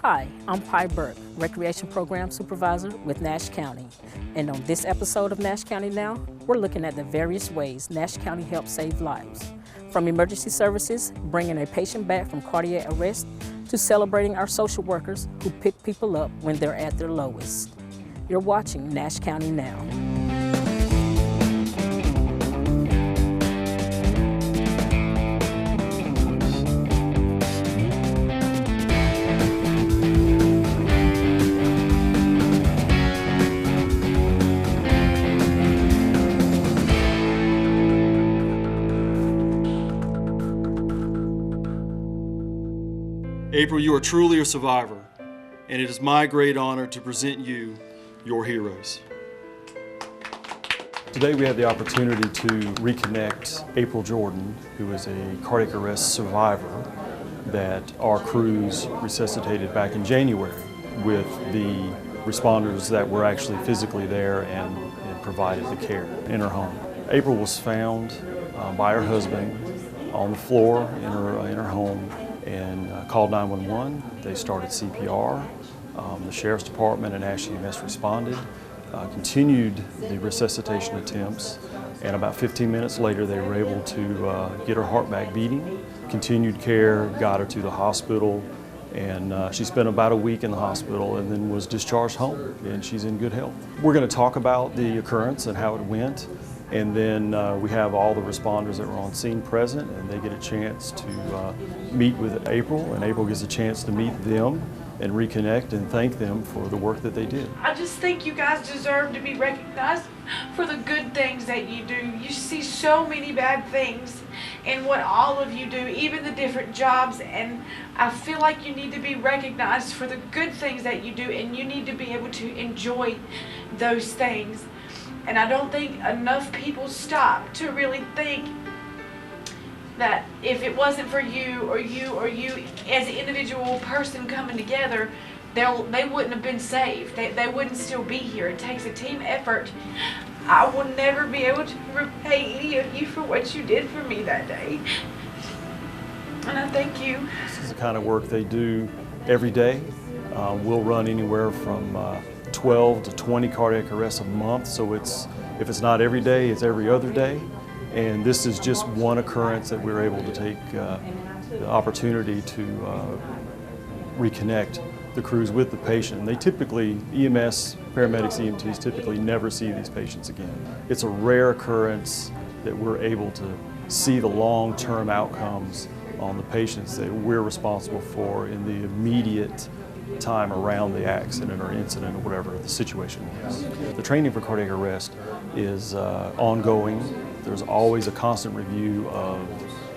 Hi, I'm Pi Burke, Recreation Program Supervisor with Nash County. And on this episode of Nash County Now, we're looking at the various ways Nash County helps save lives. From emergency services, bringing a patient back from cardiac arrest, to celebrating our social workers who pick people up when they're at their lowest. You're watching Nash County Now. April, you are truly a survivor, and it is my great honor to present you your heroes. Today we have the opportunity to reconnect April Jordan, who is a cardiac arrest survivor that our crews resuscitated back in January with the responders that were actually physically there and provided the care in her home. April was found by her husband on the floor in her home and called 911. They started CPR. The Sheriff's Department and Nash EMS responded, continued the resuscitation attempts, and about 15 minutes later they were able to get her heart back beating. Continued care, got her to the hospital, and she spent about a week in the hospital and then was discharged home, and she's in good health. We're going to talk about the occurrence and how it went. And then we have all the responders that were on scene present, and they get a chance to meet with April, and April gets a chance to meet them and reconnect and thank them for the work that they did. I just think you guys deserve to be recognized for the good things that you do. You see so many bad things in what all of you do, even the different jobs, and I feel like you need to be recognized for the good things that you do, and you need to be able to enjoy those things. And I don't think enough people stop to really think that if it wasn't for you or you as an individual person coming together, they wouldn't have been saved. They wouldn't still be here. It takes a team effort. I will never be able to repay any of you for what you did for me that day. And I thank you. This is the kind of work they do every day. We'll run anywhere from 12 to 20 cardiac arrests a month, so if it's not every day, it's every other day. And this is just one occurrence that we're able to take the opportunity to reconnect the crews with the patient. They typically, EMS, paramedics, EMTs typically never see these patients again. It's a rare occurrence that we're able to see the long-term outcomes on the patients that we're responsible for in the immediate time around the accident or incident or whatever the situation was. The training for cardiac arrest is ongoing. There's always a constant review of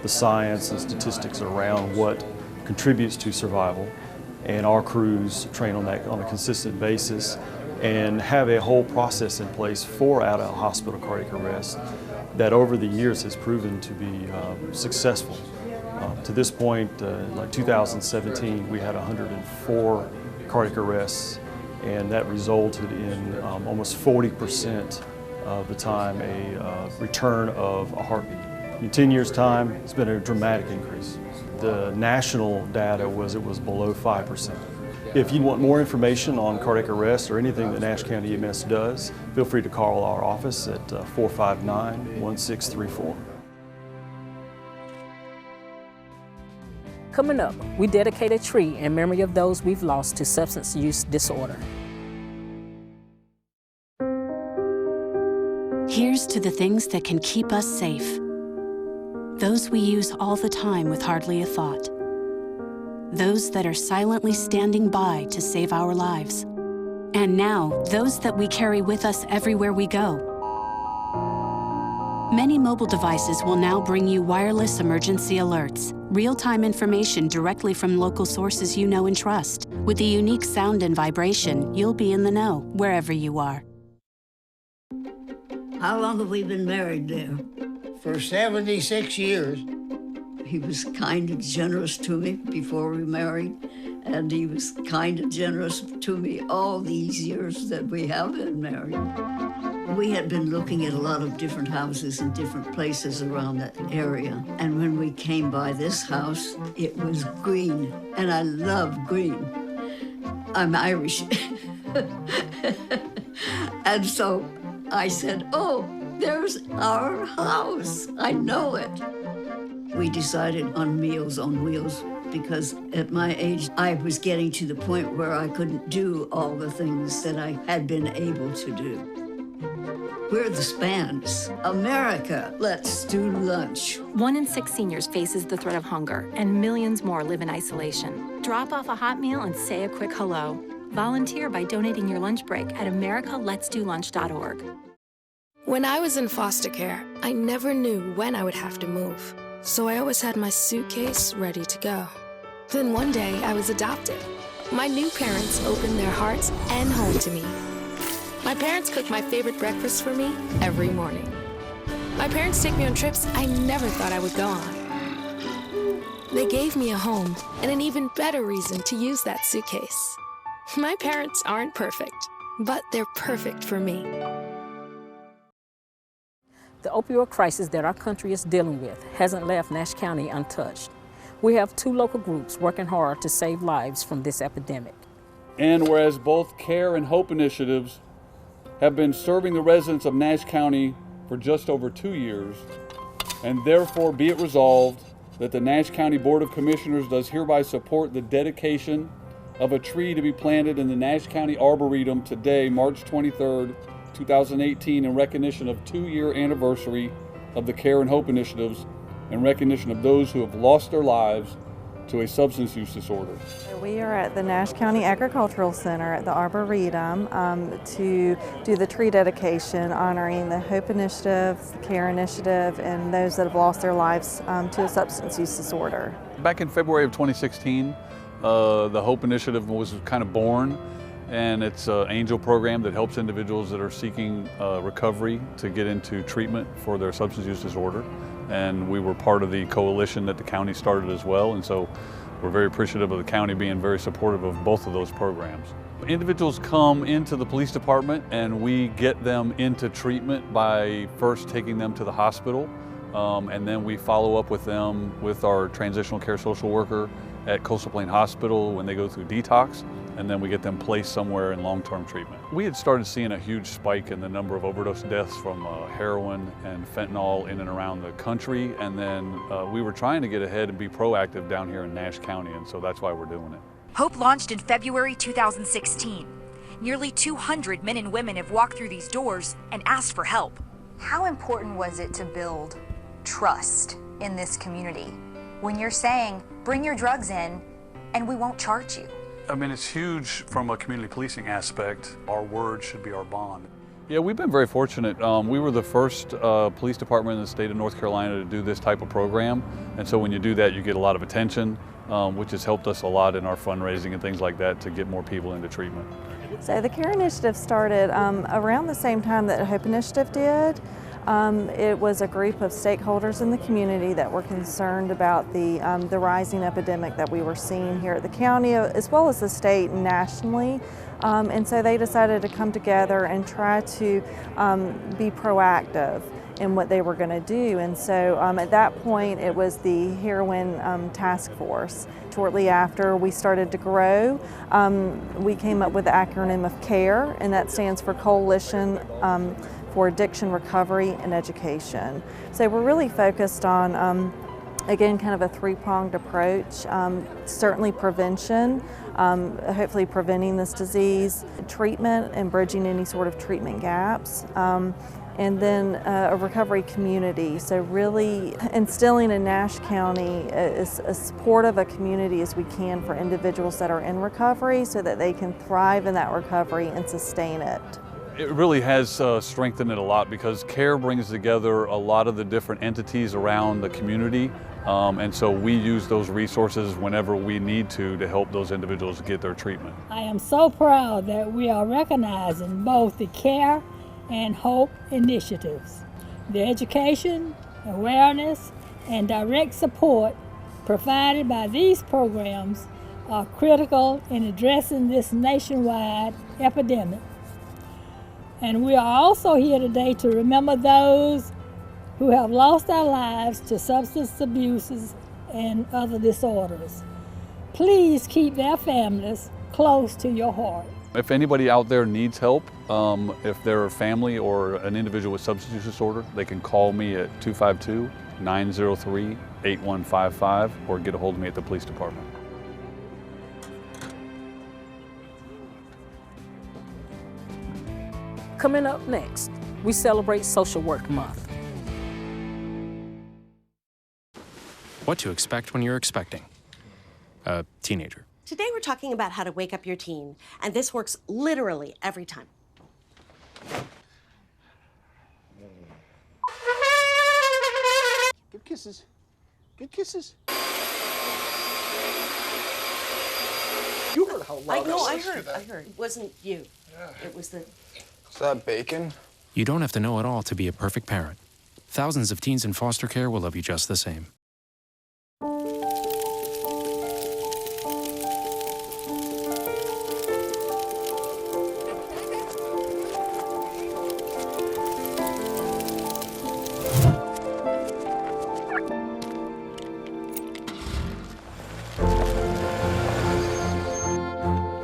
the science and statistics around what contributes to survival, and our crews train on that on a consistent basis and have a whole process in place for out-of-hospital cardiac arrest that over the years has proven to be successful. To this point, like 2017, we had 104 cardiac arrests, and that resulted in almost 40% of the time a return of a heartbeat. In 10 years' time, it's been a dramatic increase. The national data was it was below 5%. If you want more information on cardiac arrest or anything that Nash County EMS does, feel free to call our office at 459-1634. Coming up, we dedicate a tree in memory of those we've lost to substance use disorder. Here's to the things that can keep us safe. Those we use all the time with hardly a thought. Those that are silently standing by to save our lives. And now, those that we carry with us everywhere we go. Many mobile devices will now bring you wireless emergency alerts, real-time information directly from local sources you know and trust. With the unique sound and vibration, you'll be in the know, wherever you are. How long have we been married there? For 76 years. He was kind and generous to me before we married, and he was kind and generous to me all these years that we have been married. We had been looking at a lot of different houses in different places around that area. And when we came by this house, it was green, and I love green. I'm Irish. And so I said, oh, there's our house. I know it. We decided on Meals on Wheels because at my age, I was getting to the point where I couldn't do all the things that I had been able to do. We're the Spans. America, let's do lunch. 1 in 6 seniors faces the threat of hunger, and millions more live in isolation. Drop off a hot meal and say a quick hello. Volunteer by donating your lunch break at americaletsdolunch.org. When I was in foster care, I never knew when I would have to move. So I always had my suitcase ready to go. Then one day, I was adopted. My new parents opened their hearts and home to me. My parents cook my favorite breakfast for me every morning. My parents take me on trips I never thought I would go on. They gave me a home and an even better reason to use that suitcase. My parents aren't perfect, but they're perfect for me. The opioid crisis that our country is dealing with hasn't left Nash County untouched. We have 2 local groups working hard to save lives from this epidemic. And whereas both CARE and HOPE initiatives have been serving the residents of Nash County for just over 2 years, and therefore be it resolved that the Nash County Board of Commissioners does hereby support the dedication of a tree to be planted in the Nash County Arboretum today, March 23rd, 2018, in recognition of 2-year anniversary of the CARE and HOPE initiatives, in recognition of those who have lost their lives to a substance use disorder. We are at the Nash County Agricultural Center at the Arboretum to do the tree dedication honoring the HOPE initiative, the CARE initiative, and those that have lost their lives to a substance use disorder. Back in February of 2016, the HOPE initiative was kind of born, and it's an angel program that helps individuals that are seeking recovery to get into treatment for their substance use disorder. And we were part of the coalition that the county started as well, and so we're very appreciative of the county being very supportive of both of those programs. Individuals come into the police department and we get them into treatment by first taking them to the hospital, and then we follow up with them with our transitional care social worker at Coastal Plain Hospital when they go through detox, and then we get them placed somewhere in long-term treatment. We had started seeing a huge spike in the number of overdose deaths from heroin and fentanyl in and around the country, and then we were trying to get ahead and be proactive down here in Nash County, and so that's why we're doing it. HOPE launched in February 2016. Nearly 200 men and women have walked through these doors and asked for help. How important was it to build trust in this community when you're saying, bring your drugs in and we won't charge you? I mean, it's huge from a community policing aspect. Our word should be our bond. Yeah, we've been very fortunate. We were the first police department in the state of North Carolina to do this type of program. And so when you do that, you get a lot of attention, which has helped us a lot in our fundraising and things like that to get more people into treatment. So the CARE initiative started around the same time that the HOPE initiative did. It was a group of stakeholders in the community that were concerned about the rising epidemic that we were seeing here at the county, as well as the state and nationally. And so they decided to come together and try to be proactive in what they were going to do. And so at that point, it was the heroin task force. Shortly after we started to grow, we came up with the acronym of CARE, and that stands for Coalition for Addiction Recovery and Education. So we're really focused on, again, kind of a 3-pronged approach. Certainly prevention, hopefully preventing this disease, treatment and bridging any sort of treatment gaps, and then a recovery community. So really instilling in Nash County as supportive a community as we can for individuals that are in recovery so that they can thrive in that recovery and sustain it. It really has strengthened it a lot because CARE brings together a lot of the different entities around the community, and so we use those resources whenever we need to help those individuals get their treatment. I am so proud that we are recognizing both the CARE and HOPE initiatives. The education, awareness, and direct support provided by these programs are critical in addressing this nationwide epidemic. And we are also here today to remember those who have lost their lives to substance abuses and other disorders. Please keep their families close to your heart. If anybody out there needs help, if they're a family or an individual with substance use disorder, they can call me at 252-903-8155 or get a hold of me at the police department. Coming up next, we celebrate Social Work Month. What to expect when you're expecting a teenager. Today we're talking about how to wake up your teen, and this works literally every time. Give kisses. Give kisses. You heard how loud I heard. It wasn't you. Yeah. It was the... Is that bacon? You don't have to know it all to be a perfect parent. Thousands of teens in foster care will love you just the same.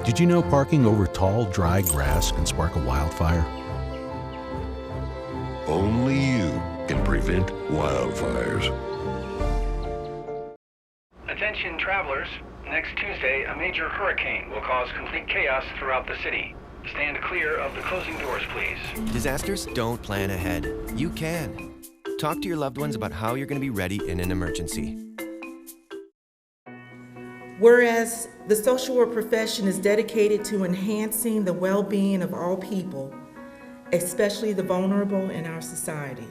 Did you know parking over tall, dry grass can spark a wildfire? Only you can prevent wildfires. Attention travelers, next Tuesday, a major hurricane will cause complete chaos throughout the city. Stand clear of the closing doors, please. Disasters don't plan ahead. You can. Talk to your loved ones about how you're going to be ready in an emergency. Whereas the social work profession is dedicated to enhancing the well-being of all people, especially the vulnerable in our society.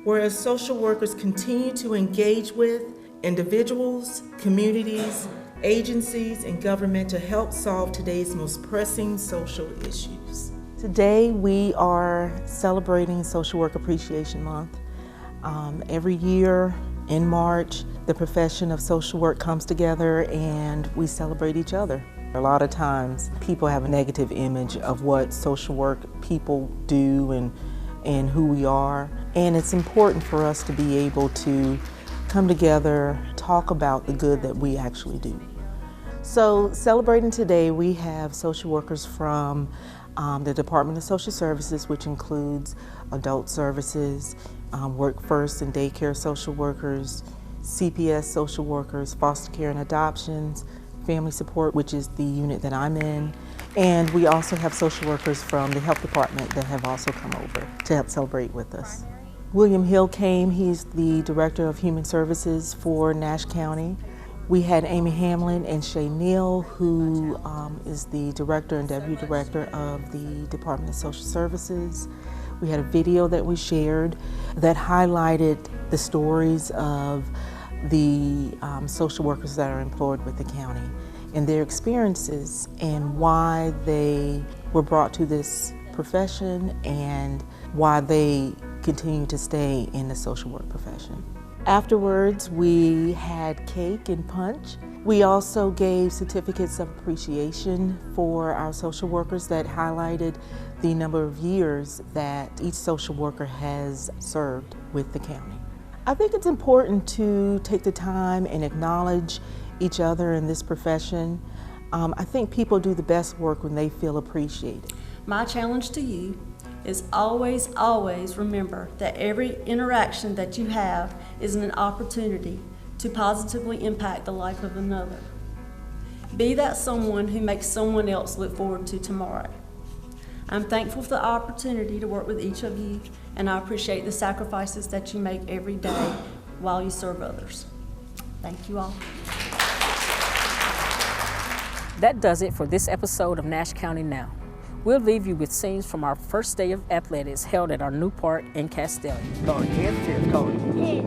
Whereas social workers continue to engage with individuals, communities, agencies, and government to help solve today's most pressing social issues. Today we are celebrating Social Work Appreciation Month. Every year in March, the profession of social work comes together and we celebrate each other. A lot of times people have a negative image of what social work people do and who we are. And it's important for us to be able to come together, talk about the good that we actually do. So celebrating today, we have social workers from the Department of Social Services, which includes adult services, work first and daycare social workers, CPS social workers, foster care and adoptions, family support, which is the unit that I'm in. And we also have social workers from the health department that have also come over to help celebrate with us. William Hill came, he's the Director of Human Services for Nash County. We had Amy Hamlin and Shay Neal, who is the Director and Deputy Director of the Department of Social Services. We had a video that we shared that highlighted the stories of the social workers that are employed with the county and their experiences and why they were brought to this profession and why they continue to stay in the social work profession. Afterwards, we had cake and punch. We also gave certificates of appreciation for our social workers that highlighted the number of years that each social worker has served with the county. I think it's important to take the time and acknowledge each other in this profession. I think people do the best work when they feel appreciated. My challenge to you is always, always remember that every interaction that you have is an opportunity to positively impact the life of another. Be that someone who makes someone else look forward to tomorrow. I'm thankful for the opportunity to work with each of you, and I appreciate the sacrifices that you make every day while you serve others. Thank you all. That does it for this episode of Nash County Now. We'll leave you with scenes from our first day of athletics held at our new park in Castellia. Cody,